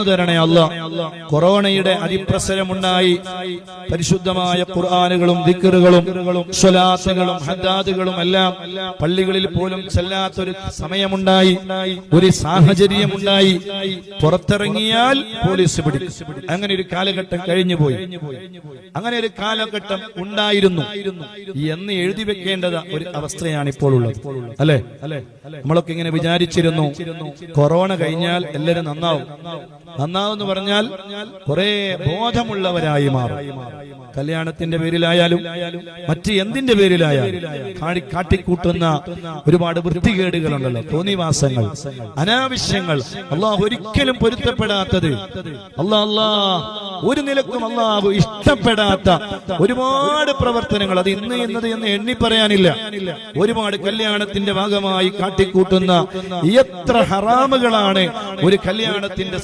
തരണേ അല്ലാഹ്. കൊറോണയുടെ അതിപ്രസരമുണ്ടായി പരിശുദ്ധമായ ഖുർആനുകളും ദിക്റുകളും സ്വലാത്തുകളും ഹദ്ദാദുകളും എല്ലാം പള്ളികളിൽ പോലും ചെല്ലാത്തൊരു സമയമുണ്ടായി, ഒരു സാഹചര്യമുണ്ടായി. പുറത്തിറങ്ങിയാൽ പോലീസ് പിടിക്കും. അങ്ങനെ ഒരു കാലഘട്ടം കഴിഞ്ഞുപോയി. അങ്ങനെ ഒരു കാലഘട്ടം ഉണ്ടായിരുന്നു എന്ന് എഴുതി വെക്കേണ്ടത് ഒരു അവസ്ഥയാണ് ഇപ്പോൾ ഉള്ളത്, അല്ലെ? നമ്മളൊക്കെ ഇങ്ങനെ വിചാരിച്ചിരുന്നു കൊറോണ കഴിഞ്ഞാൽ എല്ലാവരും നന്നാവും എന്ന് പറഞ്ഞാൽ കുറെ ബോധമുള്ളവരായി മാറും. കല്യാണത്തിന്റെ പേരിലായാലും മറ്റ് എന്തിന്റെ പേരിലായാലും കാട്ടിക്കൂട്ടുന്ന ഒരുപാട് വൃത്തികേടുകളുണ്ടല്ലോ, തോന്നിവാസങ്ങൾ, അനാവശ്യങ്ങൾ, അള്ളാഹു ഒരിക്കലും പൊരുത്തപ്പെടാത്തത്, അള്ളാഹ് ഒരു നിലക്കും അള്ളാഹു ഇഷ്ടപ്പെടാത്ത ഒരുപാട് പ്രവർത്തനങ്ങൾ, അത് ഇന്ന് എന്ന് എണ്ണി പറയാനില്ല. ഒരുപാട് കല്യാണത്തിന്റെ ഭാഗമായി കാട്ടിക്കൂട്ടുന്ന എത്ര ഹറാമുകളാണ് ഒരു കല്യാണത്തിന്റെ